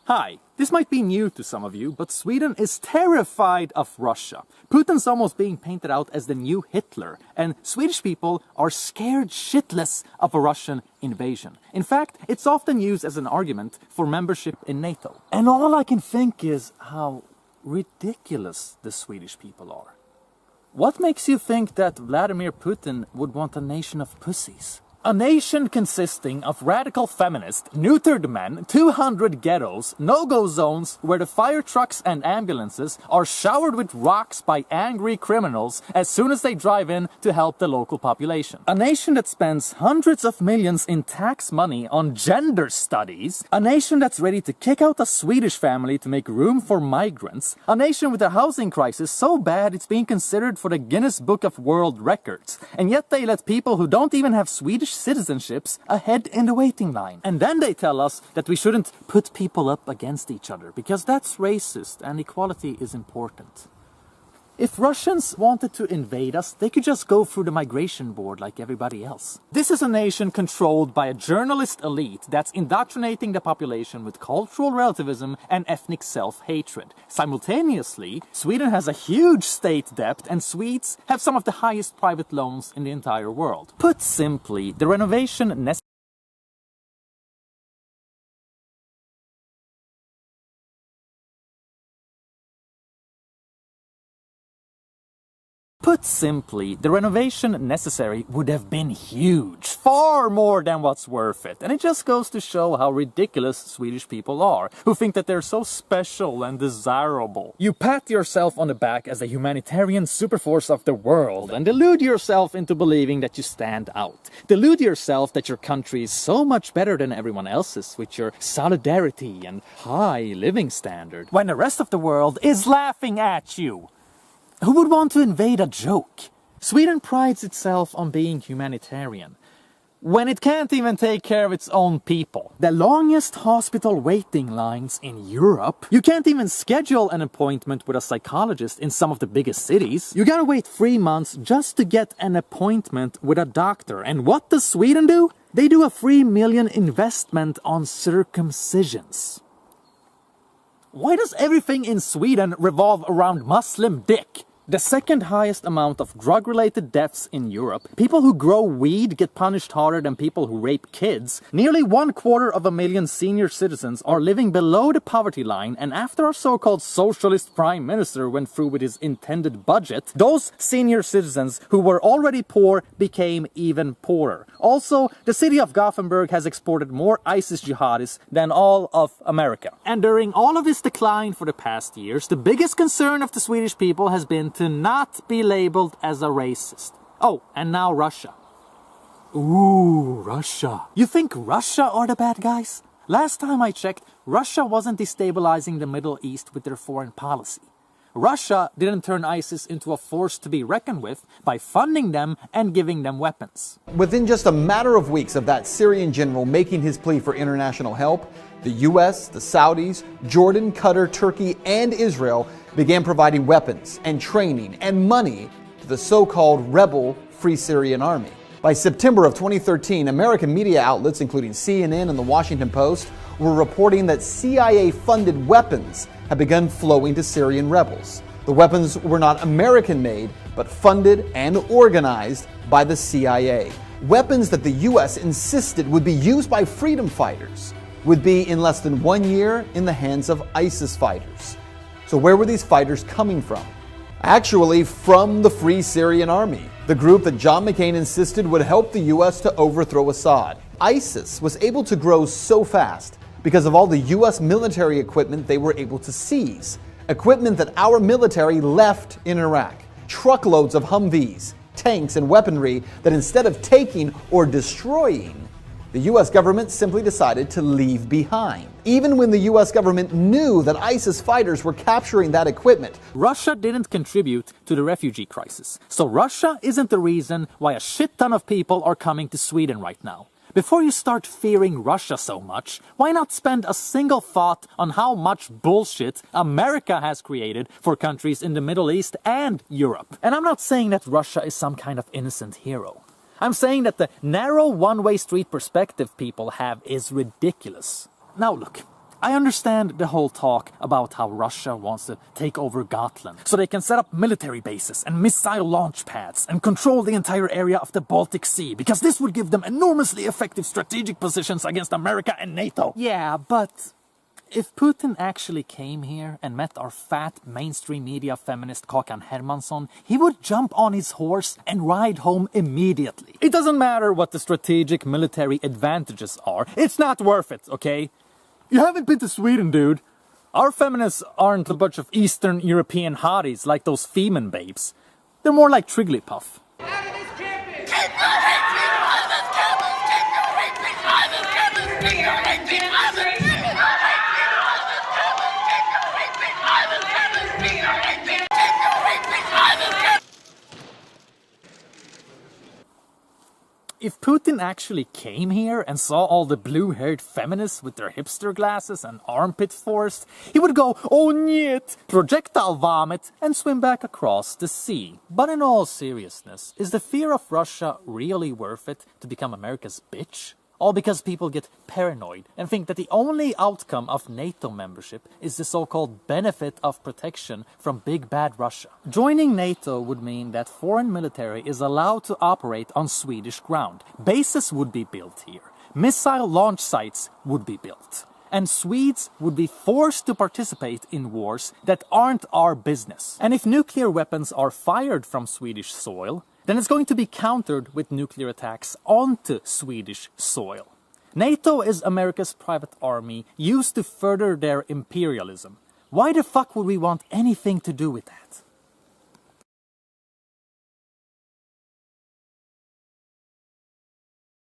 Hi, this might be new to some of you, but Sweden is terrified of Russia. Putin's almost being painted out as the new Hitler, and Swedish people are scared shitless of a Russian invasion. In fact, it's often used as an argument for membership in NATO. And all I can think is how ridiculous the Swedish people are. What makes you think that Vladimir Putin would want a nation of pussies? A nation consisting of radical feminists, neutered men, 200 ghettos, no-go zones where the fire trucks and ambulances are showered with rocks by angry criminals as soon as they drive in to help the local population. A nation that spends hundreds of millions in tax money on gender studies. A nation that's ready to kick out a Swedish family to make room for migrants. A nation with a housing crisis so bad it's being considered for the Guinness Book of World Records. And yet they let people who don't even have Swedish citizenships ahead in the waiting line. And then they tell us that we shouldn't put people up against each other because that's racist and equality is important. If Russians wanted to invade us, they could just go through the migration board like everybody else. This is a nation controlled by a journalist elite that's indoctrinating the population with cultural relativism and ethnic self-hatred. Simultaneously, Sweden has a huge state debt and Swedes have some of the highest private loans in the entire world. Put simply, the renovation necessary would have been huge, far more than what's worth it. And it just goes to show how ridiculous Swedish people are, who think that they're so special and desirable. You pat yourself on the back as a humanitarian superforce of the world and delude yourself into believing that you stand out. Delude yourself that your country is so much better than everyone else's with your solidarity and high living standard, when the rest of the world is laughing at you. Who would want to invade a joke? Sweden prides itself on being humanitarian, when it can't even take care of its own people. The longest hospital waiting lines in Europe. You can't even schedule an appointment with a psychologist in some of the biggest cities. You gotta wait 3 months just to get an appointment with a doctor. And what does Sweden do? They do a 3 million investment on circumcisions. Why does everything in Sweden revolve around Muslim dick? The second highest amount of drug-related deaths in Europe. People who grow weed get punished harder than people who rape kids. Nearly 250,000 senior citizens are living below the poverty line, and after our so-called socialist prime minister went through with his intended budget, those senior citizens who were already poor became even poorer. Also, the city of Gothenburg has exported more ISIS jihadis than all of America. And during all of this decline for the past years, the biggest concern of the Swedish people has been to not be labeled as a racist. Oh, and now Russia. Ooh, Russia. You think Russia are the bad guys? Last time I checked, Russia wasn't destabilizing the Middle East with their foreign policy. Russia didn't turn ISIS into a force to be reckoned with by funding them and giving them weapons. Within just a matter of weeks of that Syrian general making his plea for international help, the US, the Saudis, Jordan, Qatar, Turkey, and Israel began providing weapons and training and money to the so-called rebel Free Syrian Army. By September of 2013, American media outlets, including CNN and the Washington Post, were reporting that CIA-funded weapons had begun flowing to Syrian rebels. The weapons were not American-made, but funded and organized by the CIA. Weapons that the US insisted would be used by freedom fighters would be in less than 1 year in the hands of ISIS fighters. So where were these fighters coming from? Actually, from the Free Syrian Army, the group that John McCain insisted would help the US to overthrow Assad. ISIS was able to grow so fast because of all the US military equipment they were able to seize. Equipment that our military left in Iraq. Truckloads of Humvees, tanks, and weaponry that instead of taking or destroying, the US government simply decided to leave behind. Even when the US government knew that ISIS fighters were capturing that equipment. Russia didn't contribute to the refugee crisis. So Russia isn't the reason why a shit ton of people are coming to Sweden right now. Before you start fearing Russia so much, why not spend a single thought on how much bullshit America has created for countries in the Middle East and Europe? And I'm not saying that Russia is some kind of innocent hero. I'm saying that the narrow one-way street perspective people have is ridiculous. Now look, I understand the whole talk about how Russia wants to take over Gotland, so they can set up military bases and missile launch pads and control the entire area of the Baltic Sea, because this would give them enormously effective strategic positions against America and NATO. Yeah, but if Putin actually came here and met our fat mainstream media feminist Kakan Hermansson, he would jump on his horse and ride home immediately. It doesn't matter what the strategic military advantages are, it's not worth it, okay? You haven't been to Sweden, dude. Our feminists aren't a bunch of Eastern European hotties like those Femen babes. They're more like Trigglypuff. If Putin actually came here and saw all the blue-haired feminists with their hipster glasses and armpit forest, he would go, "Oh niet, projectile vomit," and swim back across the sea. But in all seriousness, is the fear of Russia really worth it to become America's bitch? All because people get paranoid and think that the only outcome of NATO membership is the so-called benefit of protection from big bad Russia. Joining NATO would mean that foreign military is allowed to operate on Swedish ground. Bases would be built here. Missile launch sites would be built. And Swedes would be forced to participate in wars that aren't our business. And if nuclear weapons are fired from Swedish soil, then it's going to be countered with nuclear attacks onto Swedish soil. NATO is America's private army used to further their imperialism. Why the fuck would we want anything to do with that?